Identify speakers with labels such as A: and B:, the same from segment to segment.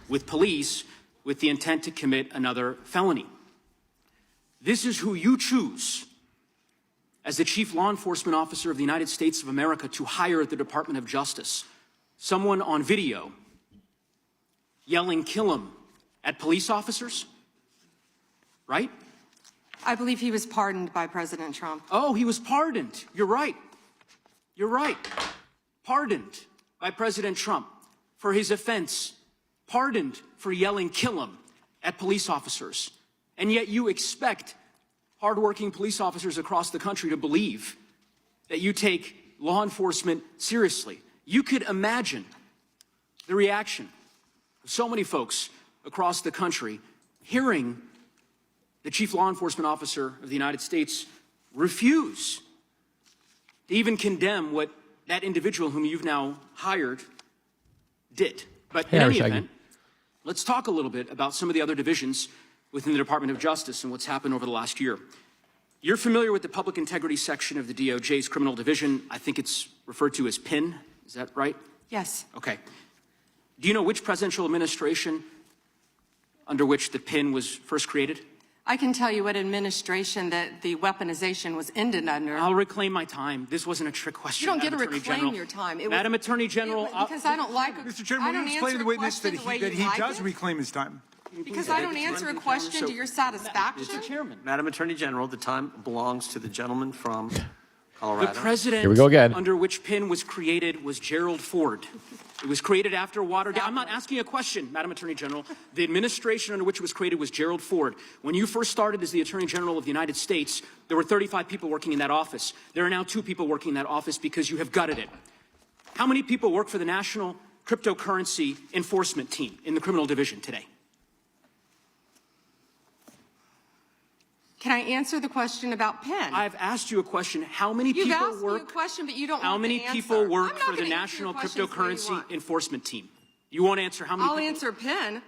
A: with police with the intent to commit another felony. This is who you choose as the Chief Law Enforcement Officer of the United States of America to hire at the Department of Justice. Someone on video yelling, "Kill him," at police officers, right?
B: I believe he was pardoned by President Trump.
A: Oh, he was pardoned. You're right. You're right. Pardoned by President Trump for his offense. Pardoned for yelling, "Kill him," at police officers. And yet you expect hardworking police officers across the country to believe that you take law enforcement seriously. You could imagine the reaction of so many folks across the country hearing the Chief Law Enforcement Officer of the United States refuse to even condemn what that individual whom you've now hired did. But in any event, let's talk a little bit about some of the other divisions within the Department of Justice and what's happened over the last year. You're familiar with the Public Integrity section of the DOJ's Criminal Division. I think it's referred to as PIN. Is that right?
B: Yes.
A: Okay. Do you know which presidential administration under which the PIN was first created?
B: I can tell you what administration that the weaponization was ended under.
A: I'll reclaim my time. This wasn't a trick question.
B: You don't get to
A: Madam Attorney
B: reclaim
A: General.
B: your time.
A: Madam Attorney General.
B: Because I don't like
C: Mr. Chairman, will you explain to the witness that he does reclaim his time?
B: Because I don't answer a question to your satisfaction.
A: Mr. Chairman.
D: Madam Attorney General, the time belongs to the gentleman from Colorado.
A: The president
E: Here we go again.
A: under which PIN was created was Gerald Ford. It was created after Watergate. I'm not asking a question, Madam Attorney General. The administration under which it was created was Gerald Ford. When you first started as the Attorney General of the United States, there were 35 people working in that office. There are now 2 people working in that office because you have gutted it. How many people work for the National Cryptocurrency Enforcement Team in the Criminal Division today?
B: Can I answer the question about PIN?
A: I've asked you a question. How many
B: You've
A: people
B: asked me a question, but you don't
A: How
B: want
A: many
B: the answer.
A: people work
B: I'm not
A: for the
B: gonna answer
A: National
B: your questions the way you
A: Cryptocurrency
B: want.
A: Enforcement Team? You won't answer how many
B: I'll
A: people?
B: answer PIN.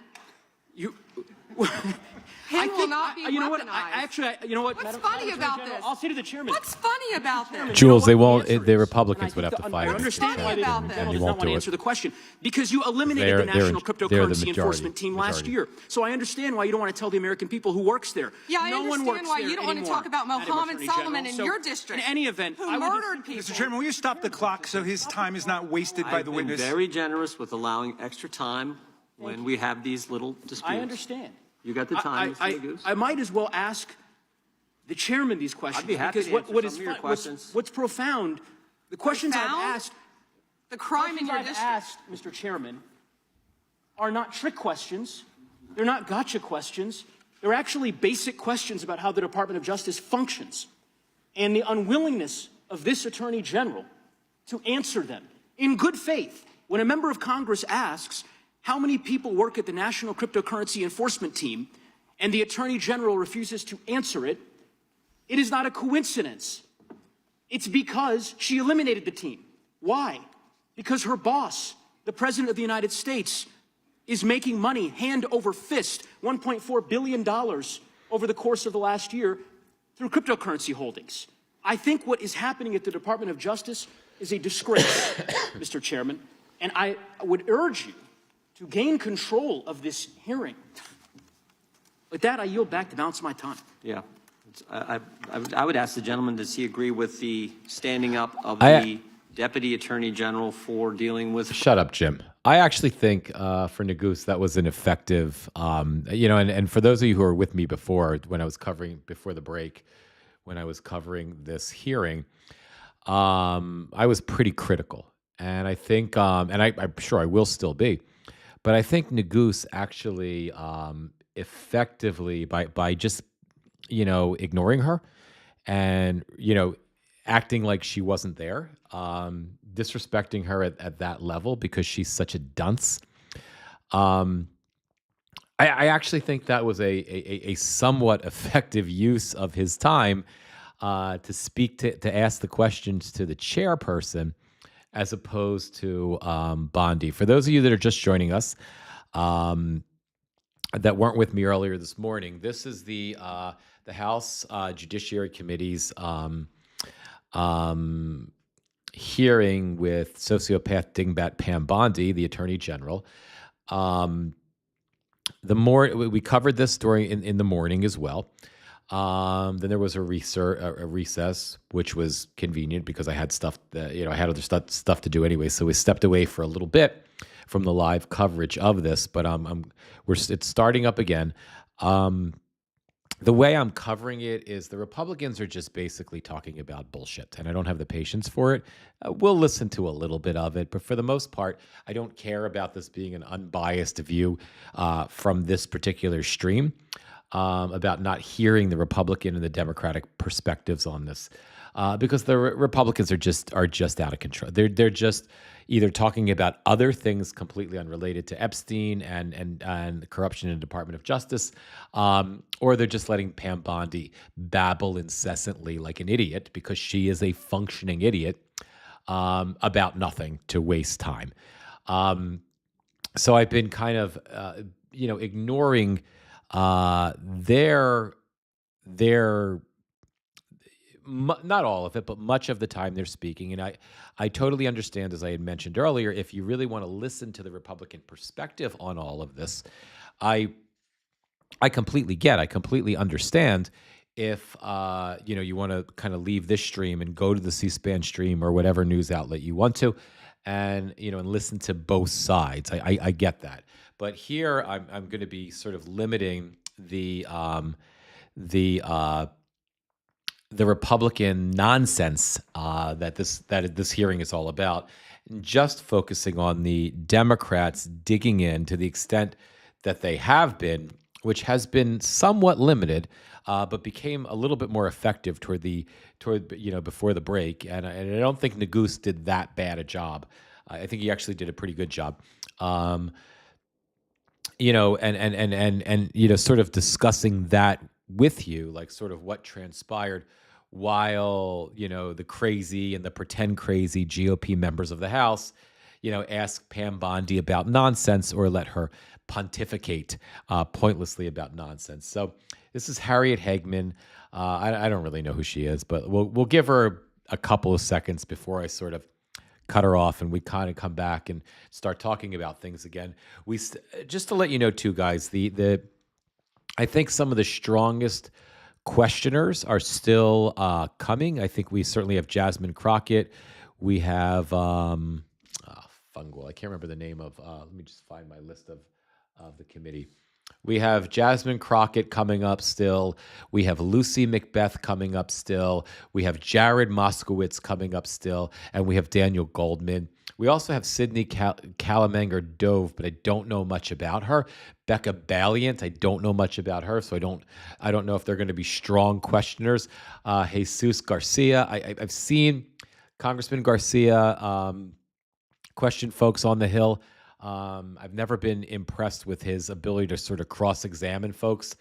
A: You.
B: PIN will not be
A: you know what?
B: weaponized.
A: You know what?
B: What's
A: Madam
B: funny
A: Attorney
B: about
A: General,
B: this?
A: I'll say to the chairman.
B: What's funny about this?
E: Jules, they
A: You know what
E: won't.
A: the answer
E: The
A: is?
E: Republicans
A: And
E: would have to
A: I
E: fight.
A: understand why the
B: about
A: Attorney
B: this.
A: General
E: And you
A: does not
E: won't
A: want to
E: do
A: answer
E: it.
A: the question because you eliminated the
E: They're
A: National
E: the
A: Cryptocurrency
E: majority-
A: Enforcement Team last year. So I understand why you don't want to tell the American people who works there.
B: Yeah, I
A: no one
B: understand
A: works
B: why
A: there
B: you don't want to
A: anymore,
B: talk about
A: Madam
B: Mohammed
A: Attorney
B: Solomon
A: General.
B: in
A: So,
B: your district.
A: In any event,
B: who
A: I would
B: murdered people.
C: Mr. Chairman, will you stop the clock so his time is not wasted by
D: I've
C: the
D: been
C: witness?
D: very generous with allowing extra time when we have these little disputes.
A: I understand.
D: You got the time, Mr. Magoo's.
A: I might as well ask the chairman these questions.
D: I'd be happy
A: because
D: to
A: what
D: answer
A: is
D: some of your
A: fun-
D: questions.
A: What's profound, the questions I've
B: Profound?
A: asked,
B: The crime in your
A: I've
B: district.
A: asked, Mr. Chairman, are not trick questions. They're not gotcha questions. They're actually basic questions about how the Department of Justice functions and the unwillingness of this Attorney General to answer them in good faith. When a member of Congress asks how many people work at the National Cryptocurrency Enforcement Team and the Attorney General refuses to answer it, it is not a coincidence. It's because she eliminated the team. Why? Because her boss, the President of the United States, is making money hand over fist, $1.4 billion over the course of the last year through cryptocurrency holdings. I think what is happening at the Department of Justice is a disgrace, Mr. Chairman, and I would urge you to gain control of this hearing. With that, I yield back the balance of my time.
D: Yeah. I would ask the gentleman, does he agree with the standing up of the Deputy Attorney General for dealing with...
E: Shut up, Jim. I actually think for Nagoose, that was an effective, and for those of you who were with me before, when I was covering, before the break, when I was covering this hearing, I was pretty critical. And I think, and I'm sure I will still be, but I think Nagoose actually effectively, by just, ignoring her and, acting like she wasn't there, disrespecting her at that level because she's such a dunce. I actually think that was a somewhat effective use of his time to speak to ask the questions to the chairperson as opposed to Bondi. For those of you that are just joining us, that weren't with me earlier this morning, this is the House Judiciary Committee's hearing with sociopath dingbat Pam Bondi, the Attorney General. we covered this during in the morning as well. Then there was a recess, which was convenient because I had stuff that, I had other stuff to do anyway. So we stepped away for a little bit from the live coverage of this, but it's starting up again. The way I'm covering it is the Republicans are just basically talking about bullshit, and I don't have the patience for it. We'll listen to a little bit of it, but for the most part, I don't care about this being an unbiased view from this particular stream about not hearing the Republican and the Democratic perspectives on this, because the Republicans are just out of control. They're just either talking about other things completely unrelated to Epstein and corruption in the Department of Justice, or they're just letting Pam Bondi babble incessantly like an idiot because she is a functioning idiot about nothing to waste time. So I've been kind of, ignoring their not all of it, but much of the time they're speaking. And I totally understand, as I had mentioned earlier, if you really want to listen to the Republican perspective on all of this, I completely understand if, you want to kind of leave this stream and go to the C-SPAN stream or whatever news outlet you want to, and, and listen to both sides. I get that. But here I'm going to be sort of limiting the Republican nonsense that this hearing is all about, and just focusing on the Democrats digging in to the extent that they have been, which has been somewhat limited, but became a little bit more effective toward before the break. And I don't think Neguse did that bad a job. I think he actually did a pretty good job. And sort of discussing that with you, like sort of what transpired while, the crazy and the pretend crazy GOP members of the House, ask Pam Bondi about nonsense or let her pontificate pointlessly about nonsense. So this is Harriet Hagman. I don't really know who she is, but we'll give her a couple of seconds before I sort of cut her off and we kind of come back and start talking about things again. Just to let you know too, guys, I think some of the strongest questioners are still coming. I think we certainly have Jasmine Crockett. We have Fungal. I can't remember the name of. Let me just find my list of the committee. We have Jasmine Crockett coming up still. We have Lucy Macbeth coming up still. We have Jared Moskowitz coming up still. And we have Daniel Goldman. We also have Sydney Calamanger Dove, but I don't know much about her. Becca Balliant, I don't know much about her, so I don't know if they're going to be strong questioners. Jesus Garcia, I've seen Congressman Garcia question folks on the Hill. I've never been impressed with his ability to sort of cross-examine folks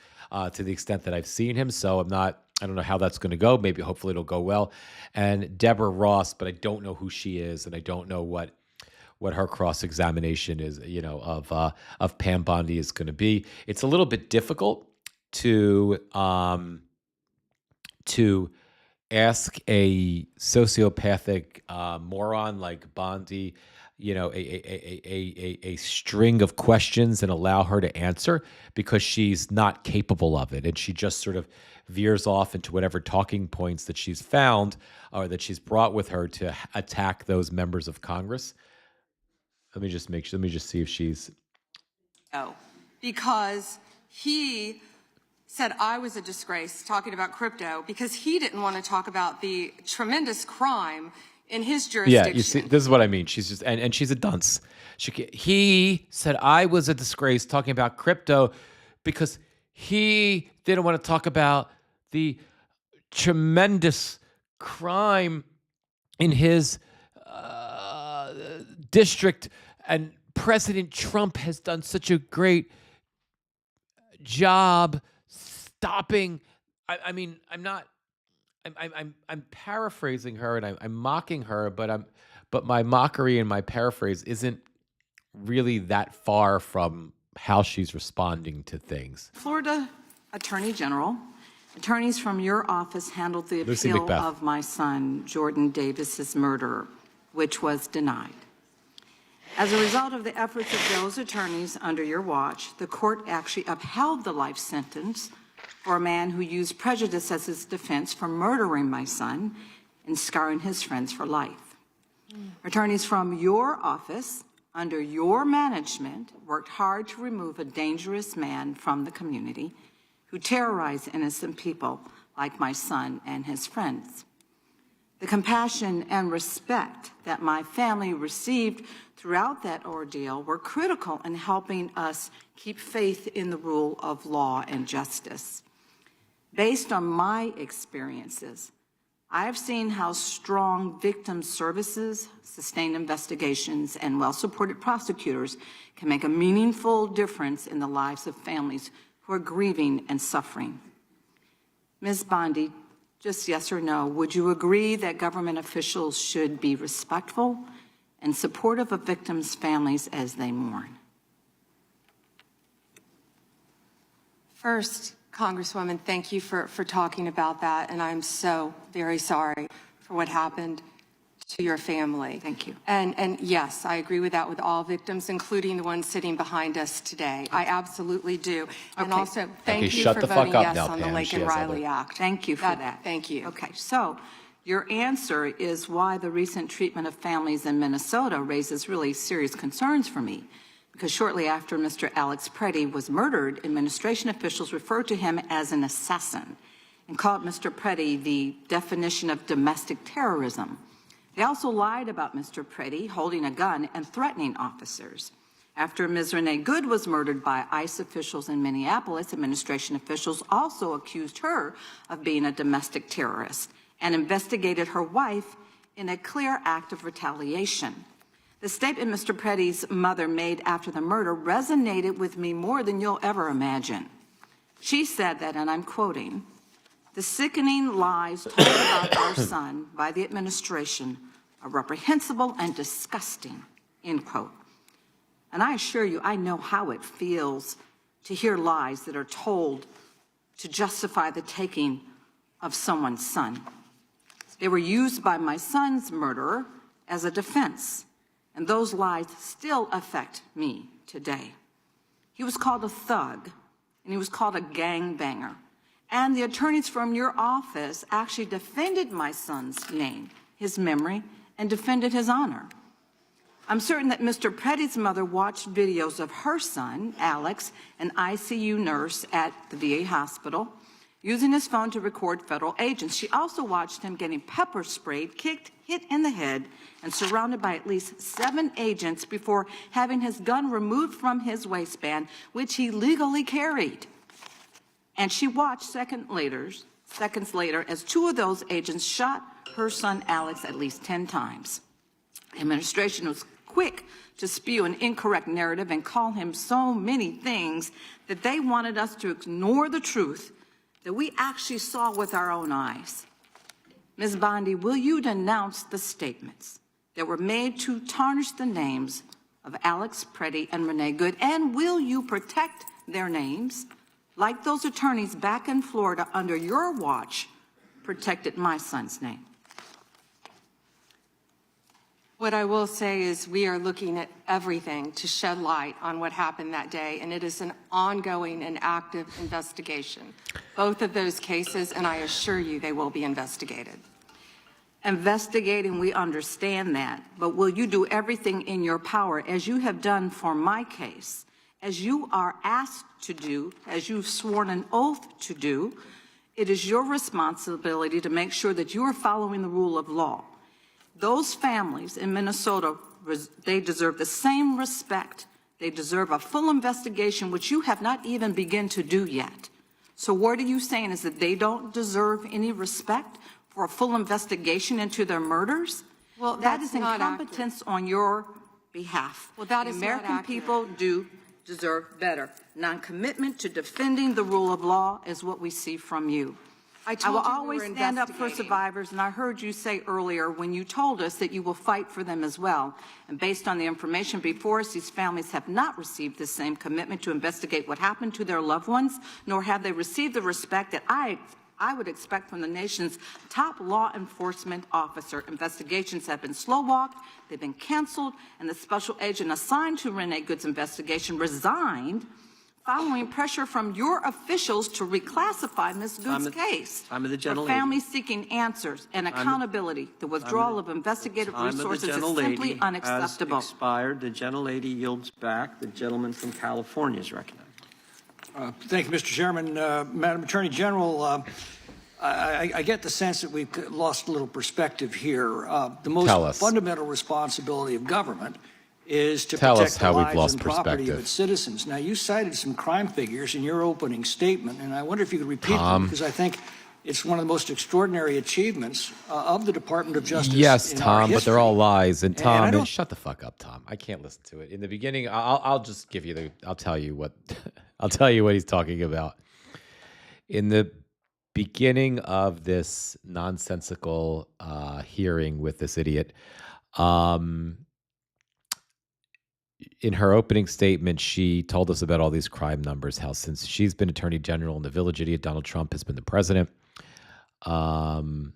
E: to the extent that I've seen him. So I don't know how that's going to go. Maybe, hopefully it'll go well. And Deborah Ross, but I don't know who she is, and I don't know what her cross-examination is, of Pam Bondi is going to be. It's a little bit difficult to ask a sociopathic moron like Bondi, a string of questions and allow her to answer, because she's not capable of it. And she just sort of veers off into whatever talking points that she's found or that she's brought with her to attack those members of Congress. Let me just see if she's.
B: Oh, because he said I was a disgrace talking about crypto because he didn't want to talk about the tremendous crime in his jurisdiction.
E: Yeah, you see, this is what I mean. She's just, and she's a dunce. He said I was a disgrace talking about crypto because he didn't want to talk about the tremendous crime in his district, and President Trump has done such a great job stopping. I'm paraphrasing her and I'm mocking her, but my mockery and my paraphrase isn't really that far from how she's responding to things.
F: Florida Attorney General, attorneys from your office handled the
E: Lucy
F: appeal
E: Macbeth.
F: of my son, Jordan Davis's murder, which was denied. As a result of the efforts of those attorneys under your watch, the court actually upheld the life sentence for a man who used prejudice as his defense for murdering my son and scarring his friends for life. Attorneys from your office, under your management, worked hard to remove a dangerous man from the community who terrorized innocent people like my son and his friends. The compassion and respect that my family received throughout that ordeal were critical in helping us keep faith in the rule of law and justice. Based on my experiences, I have seen how strong victim services, sustained investigations, and well-supported prosecutors can make a meaningful difference in the lives of families who are grieving and suffering. Ms. Bondi, just yes or no, would you agree that government officials should be respectful and supportive of victims' families as they mourn?
B: First, Congresswoman, thank you for talking about that, and I'm so very sorry for what happened to your family.
F: Thank you.
B: And yes, I agree with that with all victims, including the ones sitting behind us today. I absolutely do. And
F: Okay.
B: also, thank you
E: shut
B: for
E: the fuck
B: voting
E: up
B: yes
E: now,
B: on the
E: Pam. She
B: Lincoln
E: has
B: Riley Act.
F: Thank you for that.
B: Thank you.
F: Okay, so your answer is why the recent treatment of families in Minnesota raises really serious concerns for me. Because shortly after Mr. Alex Preddy was murdered, administration officials referred to him as an assassin and called Mr. Preddy the definition of domestic terrorism. They also lied about Mr. Preddy holding a gun and threatening officers. After Ms. Renee Good was murdered by ICE officials in Minneapolis, administration officials also accused her of being a domestic terrorist and investigated her wife in a clear act of retaliation. The statement Mr. Preddy's mother made after the murder resonated with me more than you'll ever imagine. She said that, and I'm quoting, "The sickening lies told about our son by the administration are reprehensible and disgusting," end quote. And I assure you, I know how it feels to hear lies that are told to justify the taking of someone's son. They were used by my son's murderer as a defense, and those lies still affect me today. He was called a thug, and he was called a gangbanger. And the attorneys from your office actually defended my son's name, his memory, and defended his honor. I'm certain that Mr. Preddy's mother watched videos of her son, Alex, an ICU nurse at the VA hospital, using his phone to record federal agents. She also watched him getting pepper sprayed, kicked, hit in the head, and surrounded by at least 7 agents before having his gun removed from his waistband, which he legally carried. And she watched seconds later as 2 of those agents shot her son Alex at least 10 times. The administration was quick to spew an incorrect narrative and call him so many things that they wanted us to ignore the truth that we actually saw with our own eyes. Ms. Bondi, will you denounce the statements that were made to tarnish the names of Alex Preddy and Renee Good, and will you protect their names like those attorneys back in Florida under your watch protected my son's name?
B: What I will say is we are looking at everything to shed light on what happened that day, and it is an ongoing and active investigation. Both of those cases, and I assure you they will be investigated.
F: Investigating, we understand that, but will you do everything in your power, as you have done for my case, as you are asked to do, as you've sworn an oath to do? It is your responsibility to make sure that you are following the rule of law. Those families in Minnesota, they deserve the same respect. They deserve a full investigation, which you have not even begun to do yet. So what are you saying, is that they don't deserve any respect for a full investigation into their murders?
B: Well,
F: that is
B: that's not
F: incompetence on your behalf.
B: Well, that
F: the
B: is not
F: American
B: accurate.
F: people do deserve better. Non-commitment to defending the rule of law is what we see from you.
B: I
F: I
B: told
F: will
B: you we
F: always
B: were
F: stand up for
B: investigating.
F: survivors, and I heard you say earlier when you told us that you will fight for them as well. And based on the information before us, these families have not received the same commitment to investigate what happened to their loved ones, nor have they received the respect that I I would expect from the nation's top law enforcement officer. Investigations have been slow-walked, they've been canceled, and the special agent assigned to Renee Good's investigation resigned following pressure from your officials to reclassify Ms. Good's case.
D: Time of the
F: For
D: gentlelady.
F: families seeking answers and accountability, the withdrawal of investigative resources is simply unacceptable.
D: Has expired. The gentlelady yields back. The gentleman from California is recognized.
G: Thank you, Mr. Chairman. Madam Attorney General, I get the sense that we've lost a little perspective here. The most fundamental responsibility of government is to protect the lives and property of its citizens. Now, you cited some crime figures in your opening statement, and I wonder if you could repeat them, because I think it's one of the most extraordinary achievements of the Department of Justice.
E: Yes,
G: in our
E: Tom, but they're all lies. And Tom,
G: don't-
E: shut the fuck up, Tom. I can't listen to it. In the beginning, I'll just give you I'll tell you what, I'll tell you what he's talking about. In the beginning of this nonsensical hearing with this idiot, in her opening statement, she told us about all these crime numbers, how since she's been Attorney General and the village idiot Donald Trump has been the president, crime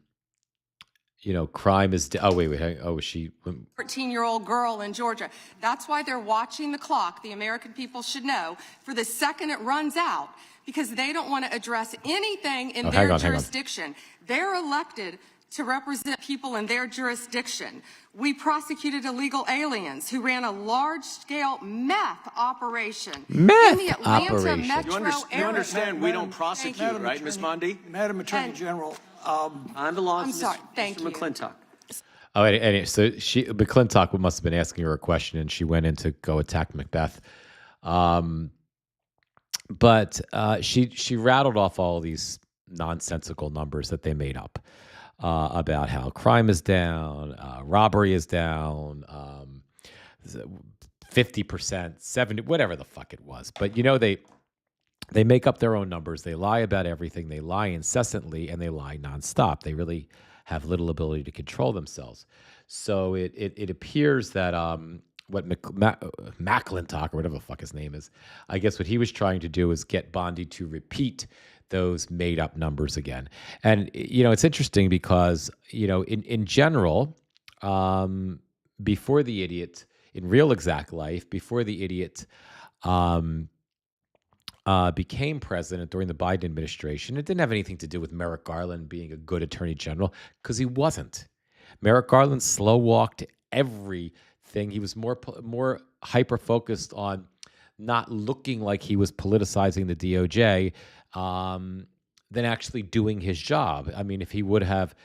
E: is, she
B: 14-year-old girl in Georgia. That's why they're watching the clock. The American people should know for the second it runs out, because they don't want to address anything in their jurisdiction. They're elected to represent people in their jurisdiction. We prosecuted illegal aliens who ran a large-scale meth operation in the Atlanta metro area.
A: You understand we don't prosecute, right, Ms. Bondi?
G: Madam Attorney General,
D: On the law,
B: I'm sorry. Thank you.
D: McClintock.
E: Oh, anyway, so McClintock must have been asking her a question, and she went in to go attack Macbeth. But she rattled off all these nonsensical numbers that they made up about how crime is down, robbery is down, 50%, 70, whatever the fuck it was. But they make up their own numbers. They lie about everything. They lie incessantly, and they lie nonstop. They really have little ability to control themselves. So it appears that what McClintock, or whatever the fuck his name is, I guess what he was trying to do is get Bondi to repeat those made up numbers again. And, it's interesting because, in general, before the idiot, in real exact life, before the idiot became president during the Biden administration, it didn't have anything to do with Merrick Garland being a good attorney general, because he wasn't. Merrick Garland slow-walked everything. He was more hyper-focused on not looking like he was politicizing the DOJ than actually doing his job. I mean, if he would have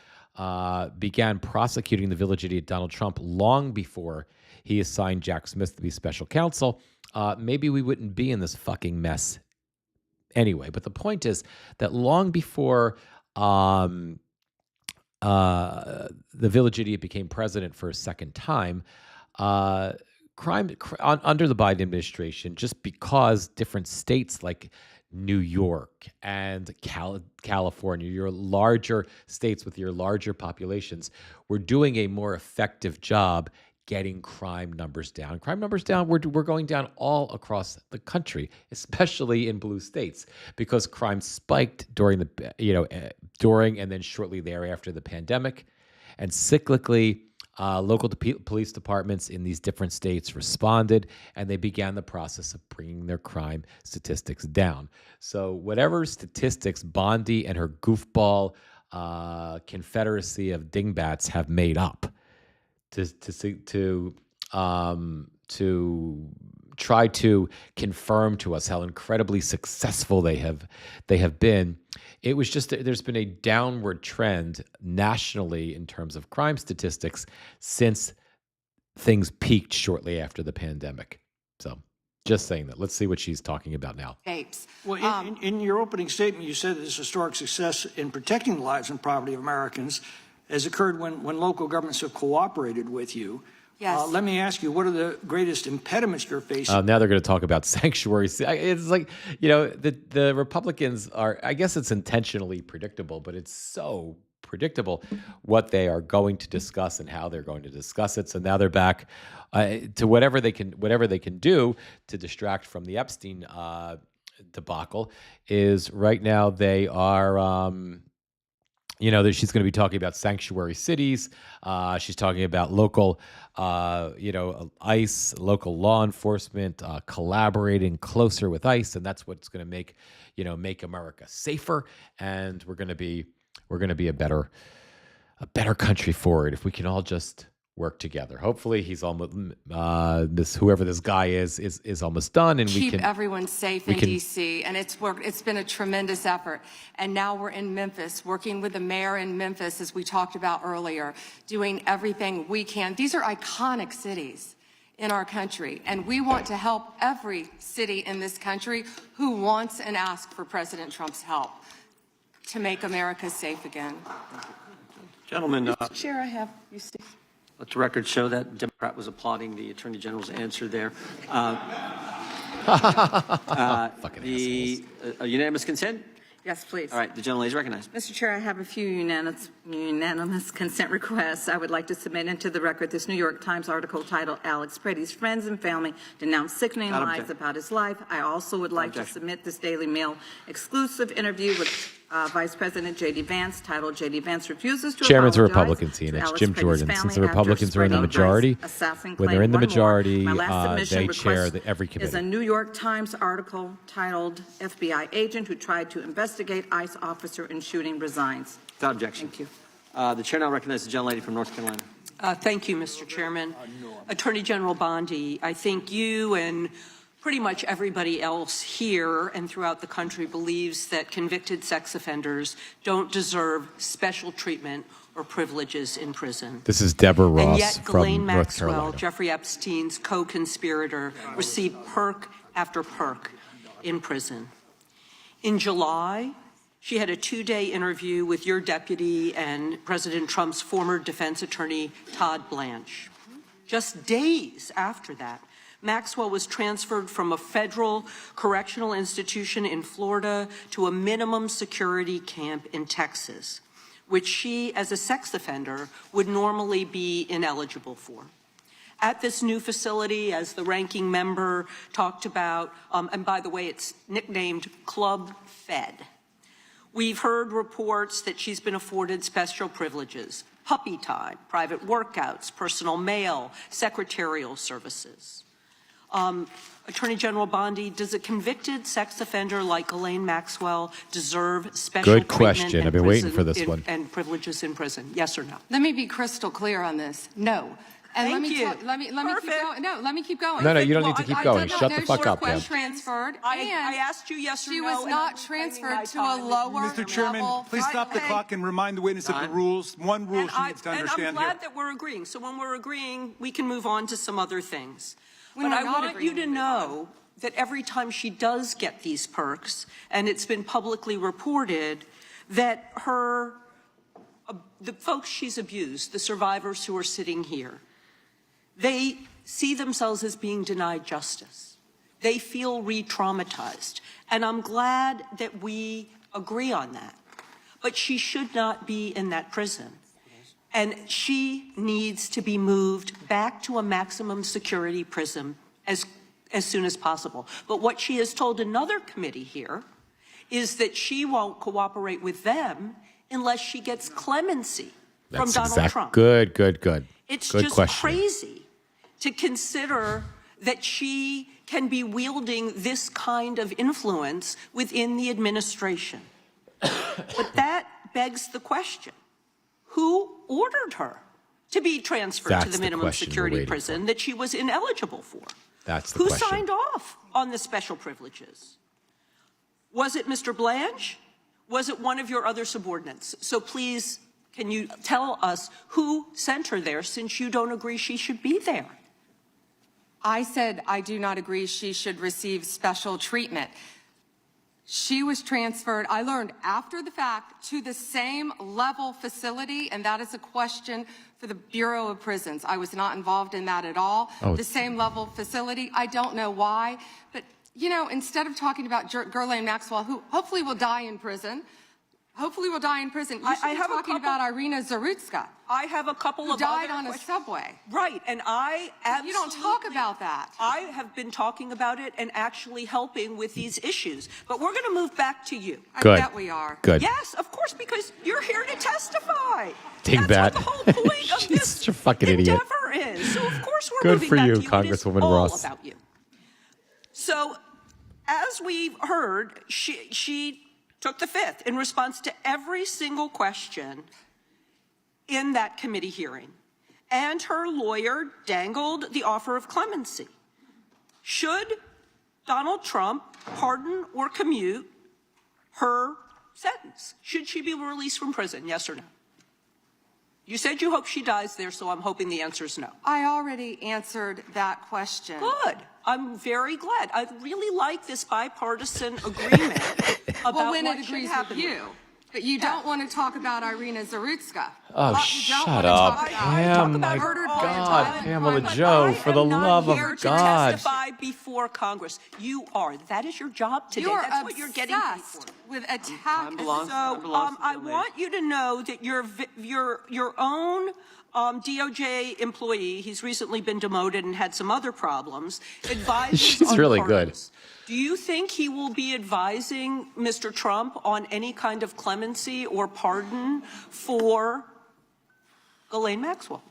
E: began prosecuting the village idiot Donald Trump long before he assigned Jack Smith to be special counsel, maybe we wouldn't be in this fucking mess anyway. But the point is that long before the village idiot became president for a second time, crime under the Biden administration, just because different states like New York and California, your larger states with your larger populations, were doing a more effective job getting crime numbers down. Crime numbers down, we're going down all across the country, especially in blue states, because crime spiked during and then shortly thereafter the pandemic, and cyclically, local police departments in these different states responded, and they began the process of bringing their crime statistics down. So whatever statistics Bondi and her goofball confederacy of dingbats have made up to try to confirm to us how incredibly successful they have been. It was just there's been a downward trend nationally in terms of crime statistics since things peaked shortly after the pandemic. So just saying that. Let's see what she's talking about now.
B: Apes.
G: Well, in your opening statement, you said that this historic success in protecting the lives and property of Americans has occurred when local governments have cooperated with you.
B: Yes.
G: Let me ask you, what are the greatest impediments you're facing?
E: Now they're going to talk about sanctuaries. It's like, the Republicans are, I guess it's intentionally predictable, but it's so predictable what they are going to discuss and how they're going to discuss it. So now they're back to whatever they can do to distract from the Epstein debacle. Is right now they are you know, that she's going to be talking about sanctuary cities. She's talking about local, you know, ICE, local law enforcement, collaborating closer with ICE, and that's what's going to make, you know, make America safer, and we're going to be a better country for it if we can all just work together. Hopefully, he's almost whoever this guy is almost done, and
B: keep
E: we can
B: everyone safe in DC. And it's worked. It's been a tremendous effort. And now we're in Memphis, working with the mayor in Memphis, as we talked about earlier, doing everything we can. These are iconic cities in our country, and we want to help every city in this country who wants and asks for President Trump's help to make America safe again.
D: Gentlemen,
F: Mr. Chair, I have you see.
D: let the record show that Democrat was applauding the Attorney General's answer there. Unanimous consent?
F: Yes, please.
D: All right, the gentleman is recognized.
F: Mr. Chair, I have a few unanimous consent requests. I would like to submit into the record this New York Times article titled Alex Pretty's Friends and Family Denounce Sickening Lies About His Life. I also would like to submit this Daily Mail exclusive interview with Vice President J.D. Vance titled J.D. Vance Refuses to
E: Chairman's a
F: Apologize
E: Republican,
F: to
E: and it's
F: Alex
E: Jim
F: Pretty's
E: Jordan.
F: family
E: Since the
F: after
E: Republicans are in the
F: spreading
E: majority,
F: Vice assassin
E: when they're
F: claim.
E: in the
F: One more.
E: majority,
F: My last submission
E: they chair
F: request
E: every
F: is
E: committee.
F: a New York Times article titled FBI Agent Who Tried to Investigate ICE Officer in Shooting Resigns.
D: Without objection.
F: Thank you.
D: The chair now recognizes the gentlelady from North Carolina.
H: Thank you, Mr. Chairman. Attorney General Bondi, I think you and pretty much everybody else here and throughout the country believes that convicted sex offenders don't deserve special treatment or privileges in prison.
E: This is Deborah Ross
H: And yet,
E: from
H: Ghislaine
E: North
H: Maxwell,
E: Carolina.
H: Jeffrey Epstein's co-conspirator, received perk after perk in prison. In July, she had a 2-day interview with your deputy and President Trump's former defense attorney, Todd Blanche. Just days after that, Maxwell was transferred from a federal correctional institution in Florida to a minimum security camp in Texas, which she, as a sex offender, would normally be ineligible for. At this new facility, as the ranking member talked about, and by the way, it's nicknamed Club Fed, we've heard reports that she's been afforded special privileges: puppy time, private workouts, personal mail, secretarial services. Attorney General Bondi, does a convicted sex offender like Ghislaine Maxwell deserve special
E: Good question.
H: treatment
E: I've been waiting for this one.
H: and privileges in prison? Yes or no?
B: Let me be crystal clear on this. No. And
H: Thank
B: let me
H: you.
B: let me keep
H: Perfect.
B: going. No, let me keep going.
E: No, you don't
H: Well,
E: need to keep
H: I
E: going.
H: did not
E: Shut the
H: know
E: fuck
H: she
E: up,
H: was
E: Deb.
B: Transferred.
H: I
B: and
H: asked you yes or
B: she
H: no.
B: was
H: and
B: not
H: I'm
B: transferred
H: my
B: to a
H: time.
B: lower
C: Mr. Chairman,
B: level.
C: please stop the clock and remind the witness of the
D: Time.
C: rules. One rule she needs to
H: And I'm
C: understand here.
H: glad that we're agreeing. So when we're agreeing, we can move on to some other things.
B: When
H: But
B: we're
H: I
B: not
H: want you to
B: agreeing,
H: know that every time she does get these perks, and it's been publicly reported, that the folks she's abused, the survivors who are sitting here, they see themselves as being denied justice. They feel re-traumatized. And I'm glad that we agree on that. But she should not be in that prison. And she needs to be moved back to a maximum security prison as soon as possible. But what she has told another committee here is that she won't cooperate with them unless she gets clemency from Donald Trump.
E: Good.
H: It's
E: Good
H: just
E: question.
H: crazy to consider that she can be wielding this kind of influence within the administration. But that begs the question, who ordered her to be transferred to
E: That's
H: the
E: the
H: minimum
E: question we're
H: security
E: waiting
H: prison that she was ineligible for?
E: That's the
H: Who
E: question.
H: signed off on the special privileges? Was it Mr. Blanche? Was it one of your other subordinates? So please, can you tell us who sent her there, since you don't agree she should be there?
B: I said I do not agree she should receive special treatment. She was transferred, I learned after the fact, to the same level facility, and that is a question for the Bureau of Prisons. I was not involved in that at all.
E: Oh.
B: The same level facility, I don't know why, but you know, instead of talking about Ghislaine Maxwell, who hopefully will die in prison, hopefully will die in prison. You should
H: I
B: be
H: have a
B: talking
H: couple-
B: about Irina Zarutska,
H: I have a couple
B: who
H: of
B: died
H: other
B: on a
H: questions.
B: subway.
H: Right, and I absolutely...
B: You don't talk about that.
H: I have been talking about it and actually helping with these issues. But we're going to move back to you.
E: Good.
B: I bet we are.
E: Good.
H: Yes, of course, because you're here to testify.
E: Take
H: That's
E: that.
H: what the whole point of
E: She's
H: this
E: such a fucking idiot.
H: endeavor is. So of course we're
E: Good
H: moving
E: for
H: back
E: you,
H: to you. It is
E: Congresswoman
H: all
E: Ross.
H: about you. So as we've heard, she took the fifth in response to every single question in that committee hearing. And her lawyer dangled the offer of clemency. Should Donald Trump pardon or commute her sentence? Should she be released from prison, yes or no? You said you hope she dies there, so I'm hoping the answer is no.
B: I already answered that question.
H: Good. I'm very glad. I really like this bipartisan agreement about
B: Well, when
H: what
B: it
H: should
B: agrees
H: happen.
B: with you. But you don't want to talk about Irina Zarutska.
E: Oh,
B: You don't
E: shut
B: want to
E: up,
B: talk about
E: Pam, my
B: murdered
H: all the
B: by a
E: God,
B: violent
E: Pamela
B: crime.
E: Joe,
H: I
E: for the
H: am not
E: love of
H: here to
E: God.
H: testify before Congress. You are. That is your job today.
B: You're
H: That's what you're getting paid for.
B: obsessed with attack.
D: Time belongs-
H: So
D: time belongs to the
H: I
D: young lady.
H: want you to know that your own DOJ employee, he's recently been demoted and had some other problems, advises
E: She's
H: on
E: really good.
H: pardons. Do you think he will be advising Mr. Trump on any kind of clemency or pardon for Ghislaine Maxwell?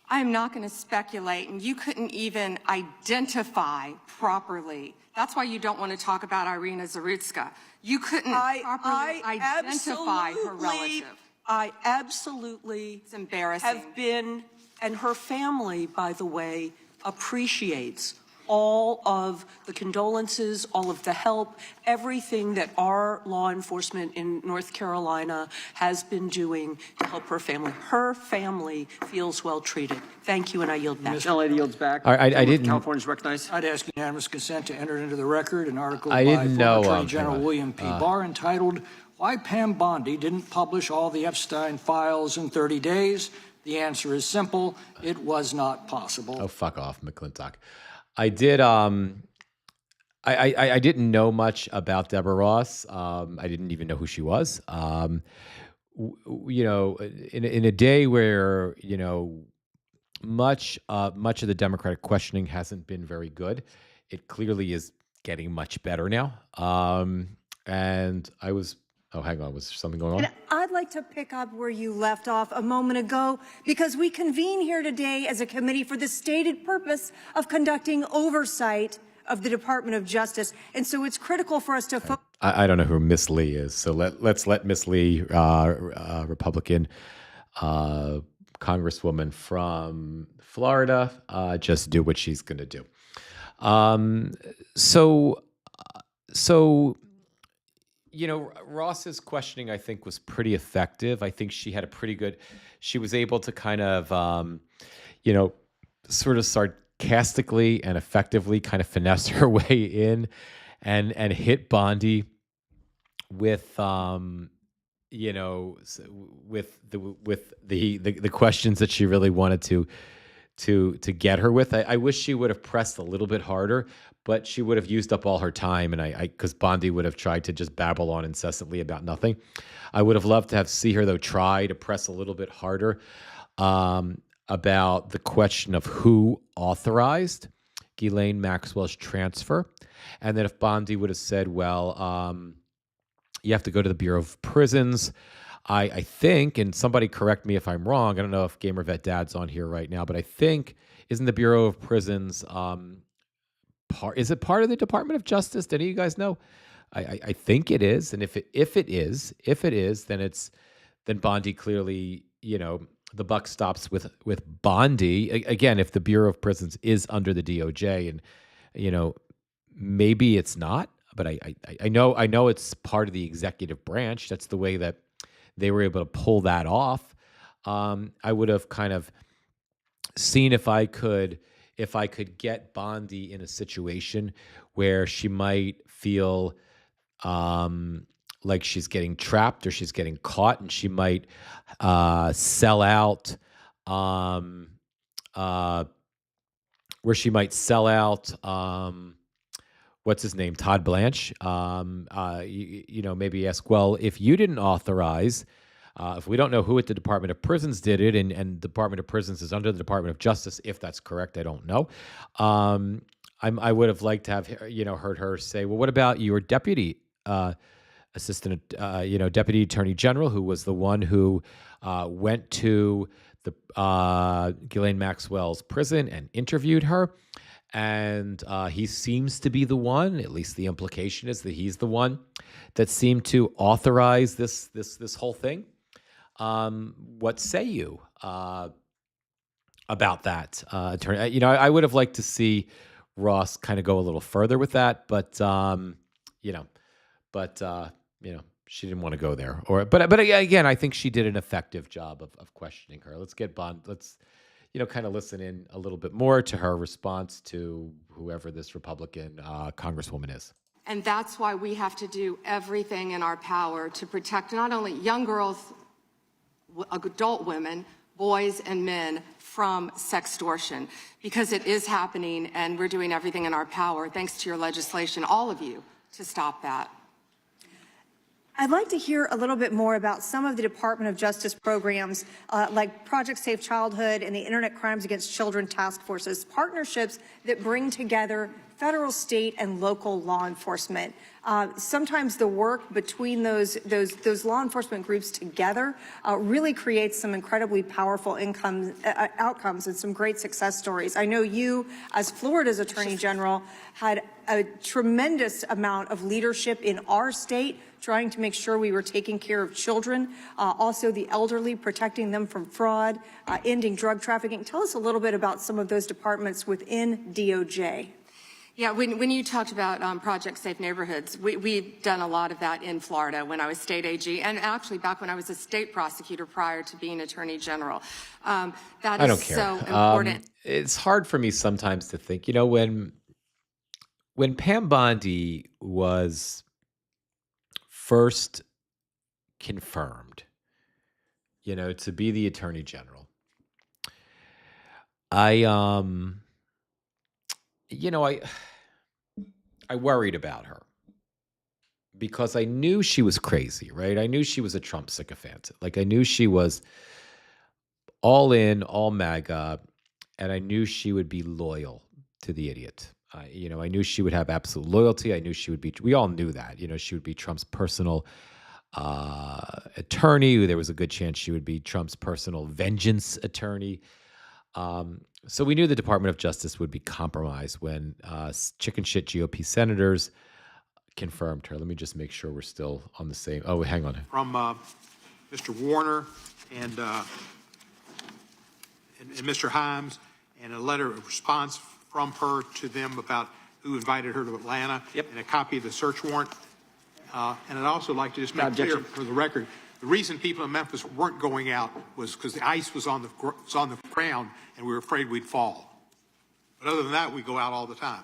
B: I'm not going to speculate, and you couldn't even identify properly. That's why you don't want to talk about Irina Zarutska. You couldn't properly identify her relative.
H: I absolutely
B: It's embarrassing.
H: have been, and her family, by the way, appreciates all of the condolences, all of the help, everything that our law enforcement in North Carolina has been doing to help her family. Her family feels well treated. Thank you, and I yield back.
D: Gentle lady yields back.
E: All right, I
D: Gentleman from
E: didn't-
D: California's recognized.
G: I'd ask unanimous consent to enter into the record an article
E: I
G: by
E: didn't
G: former
E: know,
G: Attorney General
E: hang on.
G: William P. Barr entitled, "Why Pam Bondi Didn't Publish All the Epstein Files in 30 Days." The answer is simple. It was not possible.
E: Oh, fuck off, McClintock. I did. I didn't know much about Deborah Ross. I didn't even know who she was. You know, in a day where much of the Democratic questioning hasn't been very good, it clearly is getting much better now. And I was. Oh, hang on. Was there something going on?
I: And I'd like to pick up where you left off a moment ago, because we convene here today as a committee for the stated purpose of conducting oversight of the Department of Justice. And so it's critical for us to focus.
E: I don't know who Miss Lee is, so let's let Miss Lee, Republican Congresswoman from Florida, just do what she's going to do. So. Ross's questioning, I think, was pretty effective. I think she had a pretty good, she was able to kind of, sort of sarcastically and effectively kind of finesse her way in and hit Bondi with, with the questions that she really wanted to get her with. I wish she would have pressed a little bit harder, but she would have used up all her time, and because Bondi would have tried to just babble on incessantly about nothing. I would have loved to have see her though try to press a little bit harder about the question of who authorized Ghislaine Maxwell's transfer, and then if Bondi would have said, "Well, you have to go to the Bureau of Prisons." I think, and somebody correct me if I'm wrong, I don't know if Gamer Vet Dad's on here right now, but I think, isn't the Bureau of Prisons, is it part of the Department of Justice? Do any of you guys know? I think it is. And if it is, then Bondi clearly, the buck stops with Bondi. Again, if the Bureau of Prisons is under the DOJ, and, maybe it's not, but I know it's part of the executive branch. That's the way that they were able to pull that off. I would have kind of seen if I could get Bondi in a situation where she might feel like she's getting trapped or she's getting caught, and she might sell out, where she might sell out what's his name, Todd Blanche, maybe ask, well, if you didn't authorize, if we don't know who at the Department of Prisons did it, and the Department of Prisons is under the Department of Justice, if that's correct, I don't know. I would have liked to have, heard her say, well, what about your deputy Deputy Attorney General, who was the one who went to the Ghislaine Maxwell's prison and interviewed her? And he seems to be the one, at least the implication is that he's the one that seemed to authorize this whole thing. What say you about that, attorney? I would have liked to see Ross kind of go a little further with that, but she didn't want to go there. But again, I think she did an effective job of questioning her. Let's get Bond. Let's kind of listen in a little bit more to her response to whoever this Republican Congresswoman is.
B: And that's why we have to do everything in our power to protect not only young girls, adult women, boys and men from sextortion, because it is happening, and we're doing everything in our power, thanks to your legislation, all of you, to stop that.
I: I'd like to hear a little bit more about some of the Department of Justice programs like Project Safe Childhood and the Internet Crimes Against Children Task Forces, partnerships that bring together federal, state, and local law enforcement. Sometimes the work between those law enforcement groups together really creates some incredibly powerful outcomes and some great success stories. I know you, as Florida's Attorney General, had a tremendous amount of leadership in our state trying to make sure we were taking care of children, also the elderly, protecting them from fraud, ending drug trafficking. Tell us a little bit about some of those departments within DOJ.
B: Yeah, when you talked about Project Safe Neighborhoods, we've done a lot of that in Florida when I was state AG, and actually back when I was a state prosecutor prior to being Attorney General. That
E: I don't
B: is
E: care.
B: so important.
E: It's hard for me sometimes to think, when Pam Bondi was first confirmed, to be the Attorney General, I worried about her because I knew she was crazy, right? I knew she was a Trump sycophant. Like, I knew she was all in, all MAGA, and I knew she would be loyal to the idiot. I knew she would have absolute loyalty. I knew she would be, we all knew that, she would be Trump's personal attorney. There was a good chance she would be Trump's personal vengeance attorney. So we knew the Department of Justice would be compromised when chicken shit GOP senators confirmed her. Let me just make sure we're still on the same. Oh, hang on.
J: From Mr. Warner and Mr. Himes, and a letter of response from her to them about who invited her to Atlanta, and a copy of the search warrant. And I'd also like to just make clear for the record, the reason people in Memphis weren't going out was because the ice was on the ground, and we were afraid we'd fall. But other than that, we go out all the time.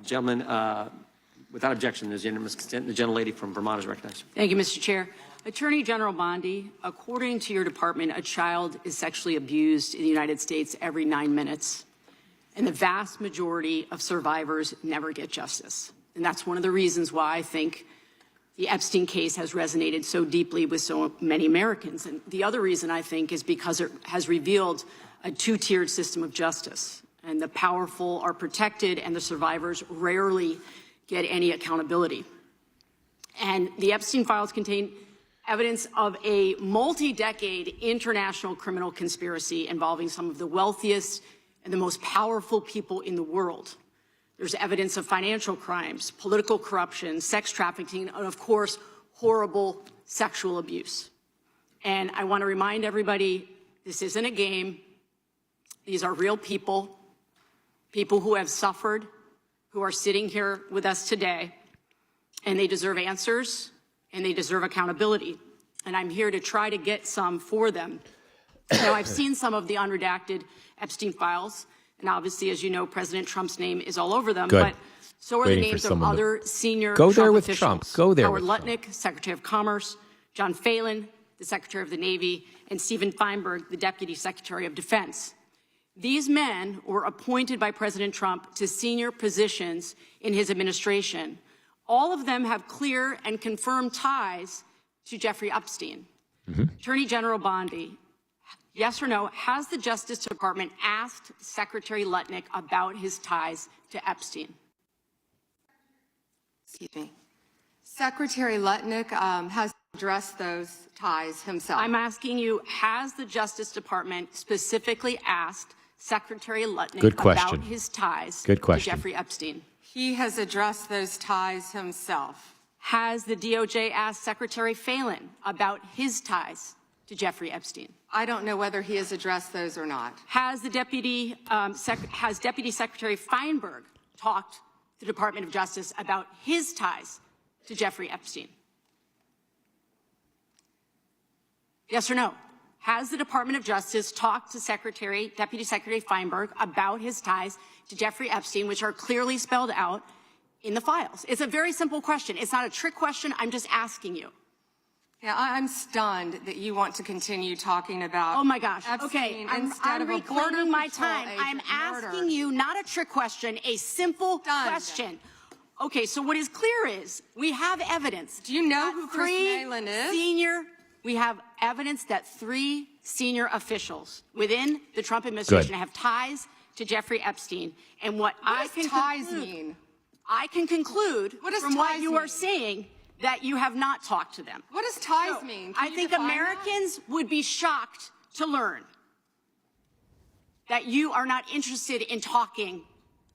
D: Gentlemen, without objection, the gentlelady from Vermont is recognized.
K: Thank you, Mr. Chair. Attorney General Bondi, according to your department, a child is sexually abused in the United States every 9 minutes, and the vast majority of survivors never get justice. And that's one of the reasons why I think the Epstein case has resonated so deeply with so many Americans. And the other reason, I think, is because it has revealed a two-tiered system of justice. And the powerful are protected, and the survivors rarely get any accountability. And the Epstein files contain evidence of a multi-decade international criminal conspiracy involving some of the wealthiest and the most powerful people in the world. There's evidence of financial crimes, political corruption, sex trafficking, and of course, horrible sexual abuse. And I want to remind everybody, this isn't a game. These are real people, people who have suffered, who are sitting here with us today, and they deserve answers, and they deserve accountability. And I'm here to try to get some for them. Now, I've seen some of the unredacted Epstein files, and obviously, as you know, President Trump's name is all over them.
E: Good.
K: But so are the names of other senior
E: Go there
K: Trump
E: with
K: officials.
E: Trump. Go there
K: Howard
E: with
K: Lutnick,
E: Trump.
K: Secretary of Commerce, John Phelan, the Secretary of the Navy, and Stephen Feinberg, the Deputy Secretary of Defense. These men were appointed by President Trump to senior positions in his administration. All of them have clear and confirmed ties to Jeffrey Epstein. Attorney General Bondi, yes or no, has the Justice Department asked Secretary Lutnick about his ties to Epstein?
B: Excuse me. Secretary Lutnick has addressed those ties himself.
K: I'm asking you, has the Justice Department specifically asked Secretary Lutnick
E: Good question.
K: about his ties
E: Good
K: to
E: question.
K: Jeffrey Epstein?
B: He has addressed those ties himself.
K: Has the DOJ asked Secretary Phelan about his ties to Jeffrey Epstein?
B: I don't know whether he has addressed those or not.
K: Has the Deputy Secretary Feinberg talked to the Department of Justice about his ties to Jeffrey Epstein? Yes or no? Has the Department of Justice talked to Deputy Secretary Feinberg about his ties to Jeffrey Epstein, which are clearly spelled out in the files? It's a very simple question. It's not a trick question. I'm just asking you.
B: Yeah, I'm stunned that you want to continue talking about.
K: Oh my gosh.
B: Epstein
K: Okay, I'm
B: of a Border
K: reclaiming my
B: Patrol
K: time.
B: agent
K: I'm asking
B: murdered.
K: you not a trick question, a simple question. Okay, so what is clear is we have evidence.
B: Do you know who Chris Malin is?
K: We have evidence that 3 senior officials within the Trump administration have ties to Jeffrey Epstein. And what
B: What does ties mean?
K: I can conclude
B: What does
K: from what
B: ties
K: you are
B: mean?
K: saying that you have not talked to them.
B: What does ties mean? Can
K: I
B: you
K: think
B: define
K: Americans would be shocked to learn that you are not interested in talking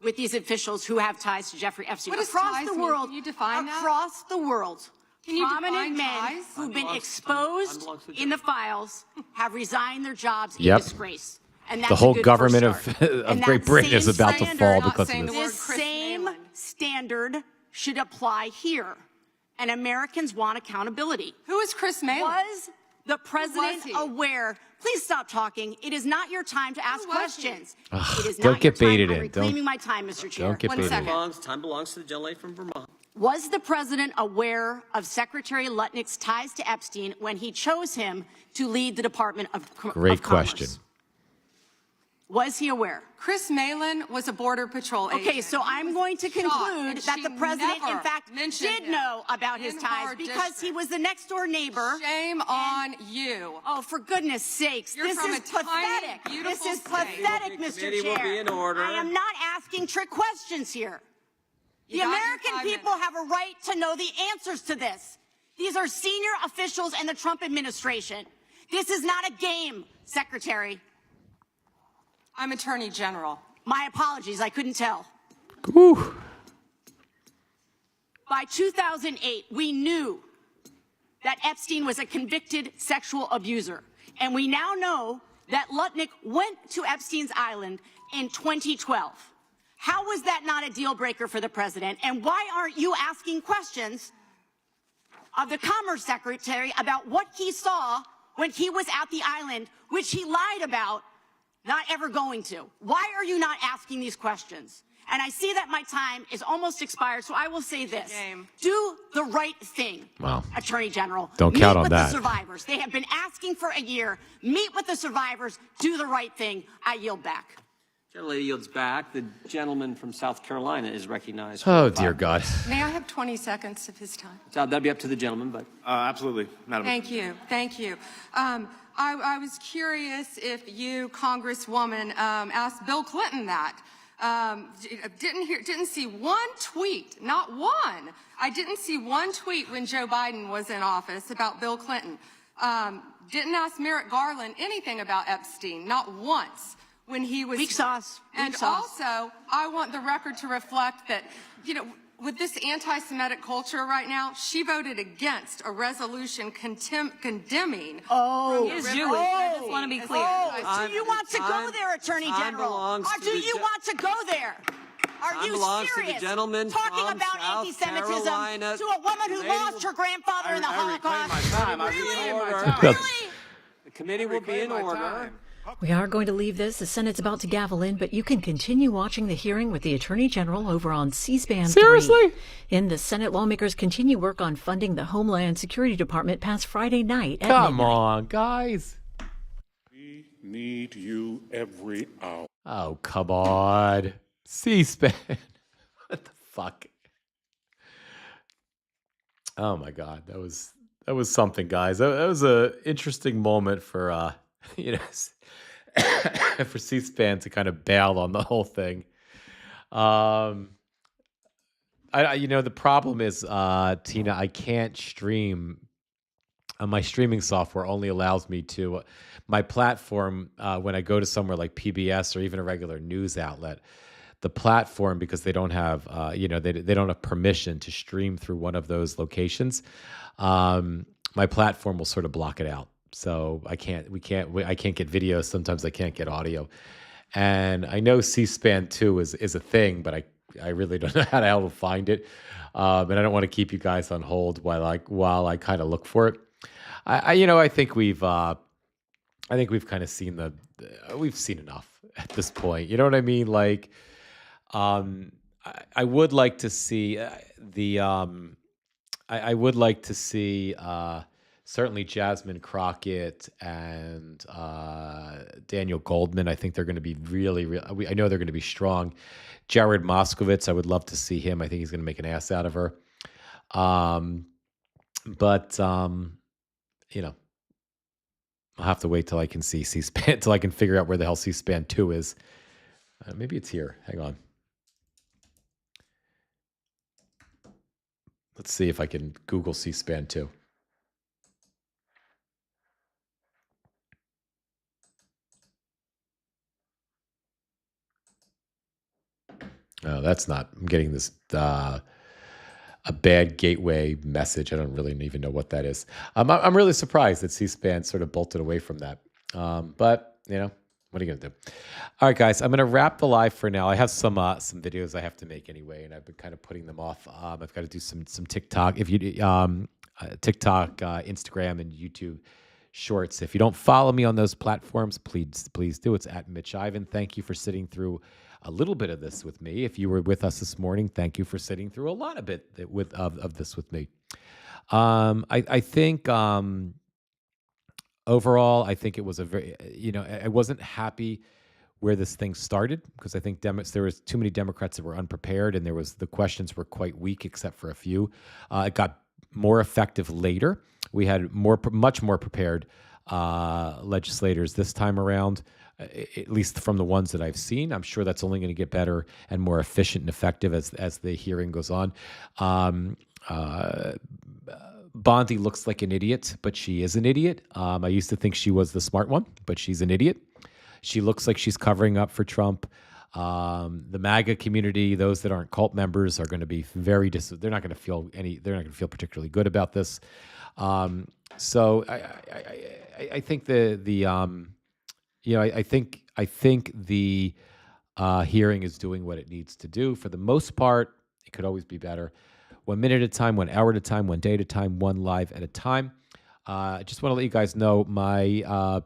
K: with these officials who have ties to Jeffrey Epstein.
B: What does
K: across
B: ties
K: the
B: mean?
K: world,
B: Can you define that?
K: across the world,
B: Can you
K: prominent
B: define
K: men
B: ties?
K: who've been
D: Unbelongs-
K: exposed
D: unbelongs to
K: in the files have resigned their jobs in
E: Yep.
K: disgrace. And that's
E: The
K: a
E: whole
K: good
E: government
K: first
E: of,
K: start.
E: of
K: And
E: Great
K: that
E: Britain is
K: same
E: about to
K: standard-
E: fall
B: not
E: because
B: saying
E: of
B: the
E: this.
B: word
K: This
B: Chris
K: same
B: Malin.
K: standard should apply here. And Americans want accountability.
B: Who is Chris Malin?
K: Was the president
B: he?
K: aware? Please stop talking. It is not your time to ask
B: was he?
K: questions. It is
E: don't
K: not
E: get
K: your time.
E: baited
K: I'm
E: in.
K: reclaiming my time, Mr. Chair.
E: Don't get
B: One
E: baited
B: second.
E: in.
D: Time belongs to the gentlelady from Vermont.
K: Was the president aware of Secretary Lutnick's ties to Epstein when he chose him to lead the Department of Commerce?
E: Great question.
K: Was he aware?
B: Chris Malin was a Border Patrol agent.
K: Okay, so I'm going to
B: Shocked,
K: conclude
B: and
K: that
B: she
K: the president, in
B: never
K: fact,
B: mentioned
K: did
B: him
K: know about his
B: in
K: ties
B: her
K: because he
B: district.
K: was the next door neighbor.
B: Shame on you.
K: Oh, for goodness sakes.
B: You're
K: this
B: from
K: is
B: a tiny,
K: pathetic.
B: beautiful
K: This is
B: state.
K: pathetic, Mr.
D: Committee will
K: Chair.
D: be in order.
K: I am not asking trick questions here. The
B: got your
K: American
B: 5
K: people
B: minutes.
K: have a right to know the answers to this. These are senior officials in the Trump administration. This is not a game, Secretary.
B: I'm Attorney General.
K: My apologies, I couldn't tell.
E: Whew.
K: By 2008, we knew that Epstein was a convicted sexual abuser. And we now know that Lutnick went to Epstein's Island in 2012. How was that not a deal breaker for the president? And why aren't you asking questions of the Commerce Secretary about what he saw when he was at the island, which he lied about not ever going to? Why are you not asking these questions? And I see that my time is almost expired, so I will say this. Do the right thing,
E: Wow.
K: Attorney General.
E: Don't count
K: Meet
E: on
K: with
E: that.
K: the survivors. They have been asking for a year. Meet with the survivors. Do the right thing. I yield back.
D: Gentlelady yields back. The gentleman from South Carolina is recognized.
E: Oh, dear God.
B: May I have 20 seconds of his time?
D: So that'd be up to the gentleman, but
L: Absolutely. Madam.
B: Thank you. Thank you. I was curious if you, Congresswoman, asked Bill Clinton that. Didn't see one tweet, not one. I didn't see one tweet when Joe Biden was in office about Bill Clinton. Didn't ask Merrick Garland anything about Epstein, not once when he was.
K: Weak sauce. Weak
B: And
K: sauce.
B: also, I want the record to reflect that, you know, with this anti-Semitic culture right now, she voted against a resolution condemning.
K: Oh,
B: from the
K: is
B: river
K: Jewish.
B: Epstein
K: I just want to be
B: as
K: clear.
B: anti-Semitic.
K: Do you want to go there, Attorney
D: time
K: General?
D: belongs
K: Or
D: to
K: do
D: the
K: you want to go there? Are
D: Time
K: you
D: belongs to the
K: serious?
D: gentleman
K: Talking
D: from
K: about
D: South
K: anti-Semitism
D: Carolina.
K: to a woman who
D: Lady
K: lost her grandfather in the Holocaust?
D: Really? The committee will be in order.
M: We are going to leave this. The Senate's about to gavel in, but you can continue watching the hearing with the Attorney General over on C-SPAN 3.
E: Seriously?
M: In the Senate, lawmakers continue work on funding the Homeland Security Department past Friday night at
E: Come
M: midnight.
E: on, guys.
L: need you every hour.
E: Oh, come on. C-SPAN. What the fuck? Oh my God. That was something, guys. That was a interesting moment for you know, for C-SPAN to kind of bail on the whole thing. You know, the problem is, Tina, I can't stream. My streaming software only allows me to. My platform, when I go to somewhere like PBS or even a regular news outlet, the platform, because they don't have, you know, they don't have permission to stream through one of those locations. My platform will sort of block it out, so I can't get video. Sometimes I can't get audio, and I know C-SPAN 2 is a thing, but I really don't know how the hell to find it, and I don't want to keep you guys on hold while I kind of look for it. I think we've kind of seen we've seen enough at this point. You know what I mean? Like, I would like to see I would like to see certainly Jasmine Crockett and Daniel Goldman. I think they're going to be I know they're going to be strong. Jared Moskowitz, I would love to see him. I think he's going to make an ass out of her. But you know, I'll have to wait till I can see C-SPAN, till I can figure out where the hell C-SPAN 2 is. Maybe it's here. Hang on. Let's see if I can Google C-SPAN 2. Oh, that's not. I'm getting this a bad gateway message. I don't really even know what that is. I'm really surprised that C-SPAN sort of bolted away from that. But you know, what are you gonna do? All right, guys, I'm gonna wrap the live for now. I have some videos I have to make anyway, and I've been kind of putting them off. I've got to do some TikTok. If you TikTok, Instagram, and YouTube Shorts. If you don't follow me on those platforms, please do. It's at Mitch Ivan. Thank you for sitting through a little bit of this with me. If you were with us this morning, thank you for sitting through a lot of of this with me. I think overall, I think it was a very, I wasn't happy where this thing started because I think there was too many Democrats that were unprepared, and the questions were quite weak except for a few. It got more effective later. We had much more prepared legislators this time around, at least from the ones that I've seen. I'm sure that's only going to get better and more efficient and effective as the hearing goes on. Bondi looks like an idiot, but she is an idiot. I used to think she was the smart one, but she's an idiot. She looks like she's covering up for Trump. The MAGA community, those that aren't cult members, are going to be they're not going to feel particularly good about this. So I think I think the hearing is doing what it needs to do. For the most part, it could always be better. 1 minute at a time, 1 hour at a time, 1 day at a time, one live at a time. I just want to let you guys know my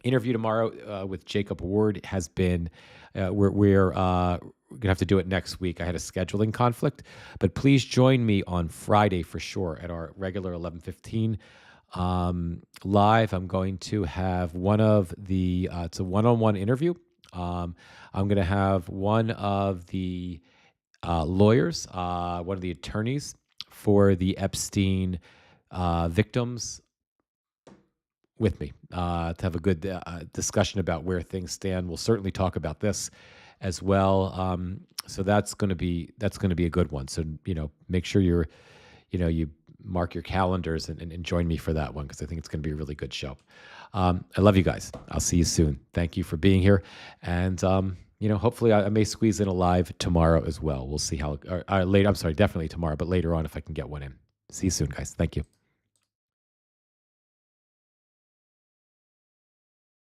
E: interview tomorrow with Jacob Ward has been, we're going to have to do it next week. I had a scheduling conflict, but please join me on Friday for sure at our regular 11:15 live. I'm going to have it's a one-on-one interview. I'm going to have one of the lawyers, one of the attorneys for the Epstein victims with me to have a good discussion about where things stand. We'll certainly talk about this as well. So that's going to be a good one. So, make sure you mark your calendars and join me for that one, because I think it's going to be a really good show. I love you guys. I'll see you soon. Thank you for being here. And, hopefully I may squeeze in a live tomorrow as well. We'll see how, definitely tomorrow, but later on if I can get one in. See you soon, guys. Thank you.